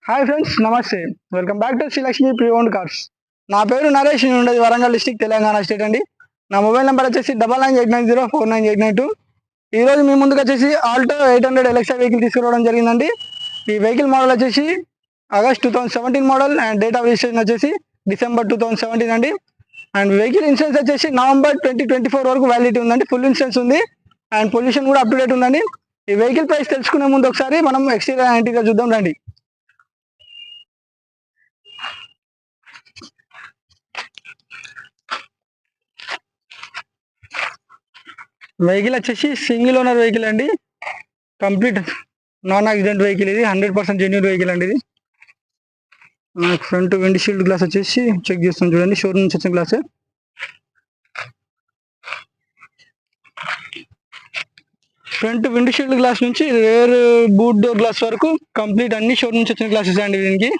Hi friends, నమస్తే. Welcome back to Srilakshmi pre owned cars. నా పేరు నరేష్, నేను ఉండేది వరంగల్ డిస్టిక్, తెలంగాణ స్టేట్ అండి. నా మొబైల్ నెంబర్ వచ్చేసి 9989049892. ఈ రోజు మీ ముందుకు వచ్చేసి ఆల్టో 800 ఎలక్సా వెహికల్ తీసుకురావడం జరిగిందండి. ఈ వెహికల్ మోడల్ వచ్చేసి August 2017 model and date of registration వచ్చేసి డిసెంబర్ 2017 అండి. అండ్ వెహికల్ ఇన్సూరెన్స్ వచ్చేసి నవంబర్ 2024 వరకు వ్యాలిడిటీ ఉందండి. ఫుల్ ఇన్సూరెన్స్ ఉంది అండ్ పొల్యూషన్ కూడా అప్ టు డేట్ ఉందండి. ఈ వెహికల్ ప్రైస్ తెలుసుకునే ముందు ఒకసారి మనం ఎక్స్టీరియర్ అండ్ ఇంటీరియర్ చూద్దాం రండి. వెహికల్ వచ్చేసి సింగిల్ ఓనర్ వెహికల్ అండి. కంప్లీట్ నాన్ యాక్సిడెంట్ వెహికల్ ఇది. 100% జెన్యూన్ వెహికల్ అండి ఇది. మనకు ఫ్రంట్ విండ్ షీల్డ్ గ్లాస్ వచ్చేసి చెక్ చేస్తాం చూడండి, షోరూమ్ నుంచి వచ్చిన glass. Front wind shield glass నుంచి రేర్ బూట్ డోర్ గ్లాస్ వరకు కంప్లీట్ అన్ని షోరూమ్ నుంచి వచ్చిన గ్లాసెస్ అండి దీనికి.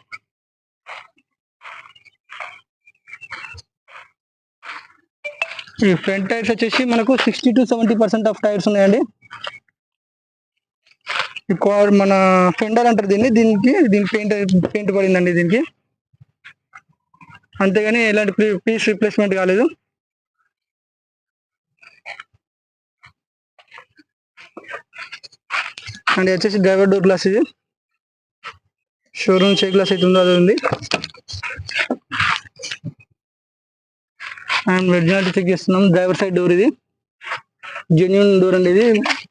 ఈ ఫ్రంట్ టైర్స్ వచ్చేసి మనకు 60 to 70% ఆఫ్ టైర్స్ ఉన్నాయండి. మన ఫెండర్ అంటారు దీనికి పెయింట్ పడిందండి దీనికి, అంతేగాని ఎలాంటి పీస్ రీప్లేస్మెంట్ కాలేదు. అండ్ వచ్చేసి డ్రైవర్ డోర్ గ్లాస్, ఇది షోరూమ్ చే గ్లాస్ అయితే ఉందో అది ఉంది. అండ్ ఒరిజినాలిటీ చెక్ చేస్తున్నాం. డ్రైవర్ సైడ్ డోర్, ఇది జెన్యూన్ డోర్ అండి, ఇది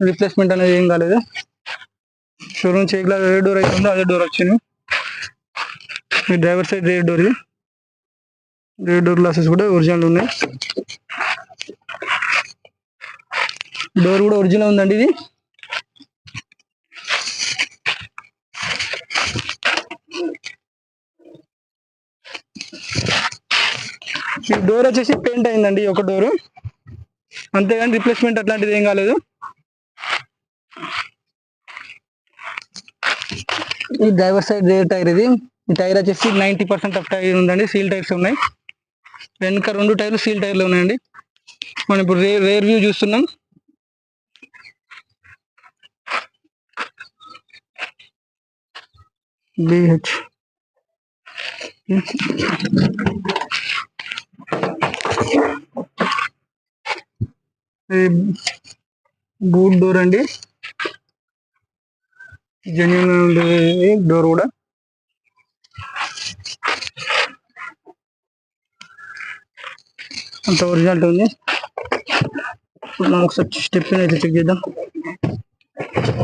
రీప్లేస్మెంట్ అనేది ఏం కాలేదు. షోరూమ్ చే గ్లాస్ ఏ డోర్ అయితే ఉందో అదే డోర్ వచ్చింది. ఈ డ్రైవర్ సైడ్ రేర్ డోర్, ఇది రేర్ డోర్ గ్లాసెస్ కూడా ఒరిజినల్ ఉన్నాయి. డోర్ కూడా ఒరిజినల్ ఉందండి ఇది. ఈ డోర్ వచ్చేసి పెయింట్ అయిందండి ఒక డోరు, అంతేగాని రిప్లేస్మెంట్ అట్లాంటిది ఏం కాలేదు. ఈ డ్రైవర్ సైడ్ రేర్ టైర్, ఇది ఈ టైర్ వచ్చేసి 90% ఆఫ్ టైర్ ఉందండి. సీల్ టైర్స్ ఉన్నాయి. వెనక 2 టైర్లు సీల్ టైర్లు ఉన్నాయండి. మనం ఇప్పుడు రేర్ వ్యూ చూస్తున్నాం. బిహెచ్ బూట్ డోర్ అండి, జెన్యూన్ డోర్ కూడా. అంత ఒరిజినల్ ఉంది. ఇప్పుడు మనం ఒకసారి స్టెప్పిన్ అయితే చెక్ చేద్దాం.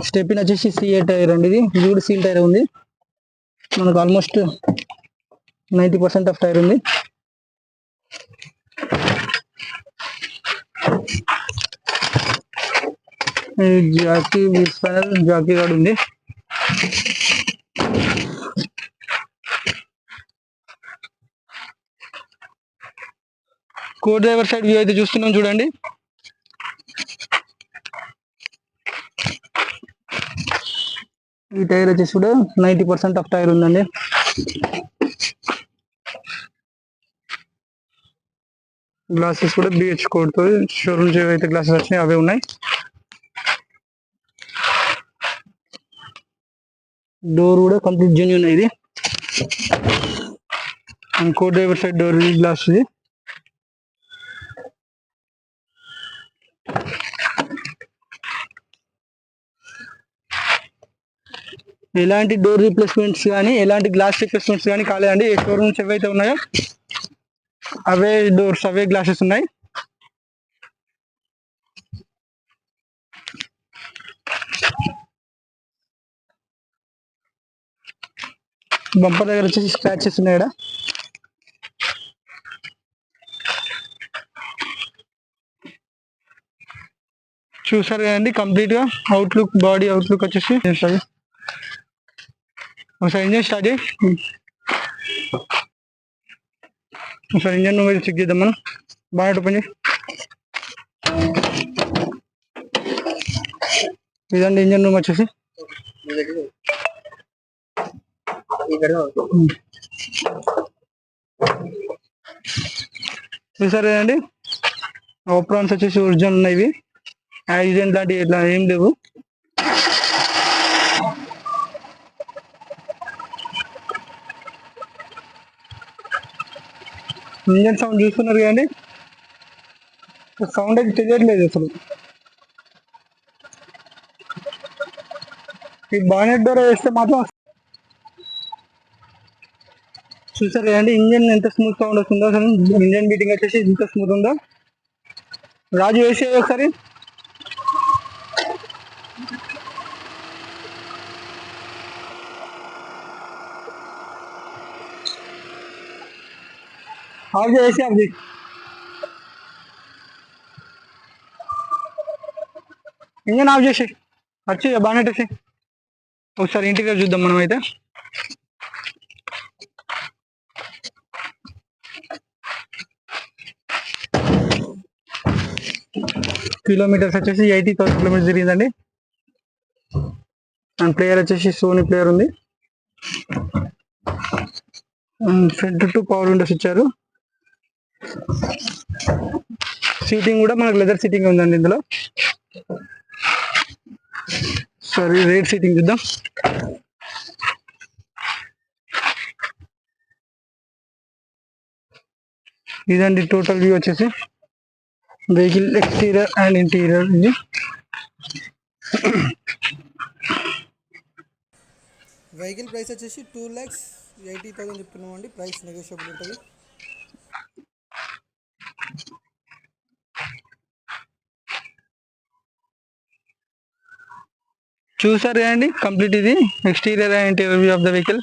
స్టెప్పిన్ వచ్చేసి C8 టైర్ అండి, ఇది కూడా సీల్ టైర్ ఉంది. మనకు ఆల్మోస్ట్ 90% ఆఫ్ టైర్ ఉంది. జాకీ స్పైనల్ జాకీ గార్డ్ ఉంది. కో డ్రైవర్ సైడ్ వ్యూ అయితే చూస్తున్నాం చూడండి. ఈ టైర్ వచ్చేసి కూడా 90% ఆఫ్ టైర్ ఉందండి. గ్లాసెస్ కూడా BH కోడ్తో షోరూమ్ ఏవైతే గ్లాసెస్ వచ్చినాయి అవే ఉన్నాయి. డోర్ కూడా కంప్లీట్ జెన్యూన్ ఇది. కో డ్రైవర్ సైడ్ డోర్ గ్లాస్, ఇది ఎలాంటి డోర్ రీప్లేస్మెంట్స్ కానీ ఎలాంటి గ్లాస్ రీప్లేస్మెంట్స్ కానీ కాలేదండి. ఏ షోరూమ్ నుంచి ఏవైతే ఉన్నాయో అవే డోర్స్ అవే గ్లాసెస్ ఉన్నాయి. బంపర్ దగ్గర వచ్చేసి స్క్రాచెస్ ఉన్నాయి ఇక్కడ. చూసారు కదండి కంప్లీట్ గా అవుట్లుక్, బాడీ అవుట్లుక్ వచ్చేసి. ఒకసారి ఇంజన్ స్టార్ట్ చేయి, ఒకసారి ఇంజన్ నువ్వు చెక్ చేద్దాం మనం. బాగా ఓపెన్ చేయి. ఇదండి ఇంజన్ రూమ్ వచ్చేసి. చూసారు కదండి ఆప్రాన్స్ వచ్చేసి ఒరిజినల్ ఉన్నాయి. ఇవి యాక్సిడెంట్ లాంటి ఇట్లా ఏం లేవు. ఇంజన్ సౌండ్ చూస్తున్నారు కదండి, సౌండ్ అయితే తెలియట్లేదు అసలు. ఈ బానెట్ డోర్ వేస్తే మాత్రం చూసారు కదండి ఇంజన్ ఎంత స్మూత్ సౌండ్ వస్తుందో, అసలు ఇంజన్ బీటింగ్ వచ్చేసి ఎంత స్మూత్ ఉందో. రాజు వేసి ఒకసారి. ఆఫ్ చేసి అది ఇంజన్ ఆఫ్ చేసి వచ్చి బానెట్ వేసి ఒకసారి ఇంటీరియర్ చూద్దాం మనం అయితే. కిలోమీటర్స్ వచ్చేసి 80,000 కిలోమీటర్స్ తిరిగిందండి. అండ్ ప్లేయర్ వచ్చేసి సోనీ ప్లేయర్ ఉంది. ఫ్రంట్ టు పవర్ విండోస్ ఇచ్చారు. సీటింగ్ కూడా మనకు లెదర్ సీటింగ్ ఉందండి ఇందులో. సరే రేట్ సీటింగ్ చూద్దాం. ఇదండి టోటల్ వ్యూ వచ్చేసి వెహికల్ ఎక్స్టీరియర్ అండ్ ఇంటీరియర్ ఇది. వెహికల్ ప్రైస్ వచ్చేసి 2,80,000 చెప్తున్నాం అండి. ప్రైస్ నెగోషియబుల్ ఉంటుంది. చూసారు కదండి కంప్లీట్ ఇది exterior and interior view of the vehicle.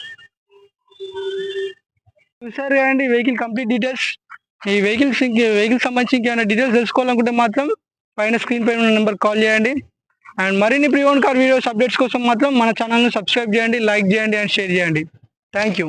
చూసారు కదండి వెహికల్ కంప్లీట్ డీటెయిల్స్. ఈ వెహికల్ సంబంధించి ఇంకేమైనా డీటెయిల్స్ తెలుసుకోవాలనుకుంటే మాత్రం పైన స్క్రీన్ పైన ఉన్న నెంబర్ కాల్ చేయండి. అండ్ మరిన్ని pre own car videos updates కోసం మాత్రం మన ఛానల్ని సబ్స్క్రైబ్ చేయండి, లైక్ చేయండి అండ్ షేర్ చేయండి. Thank you.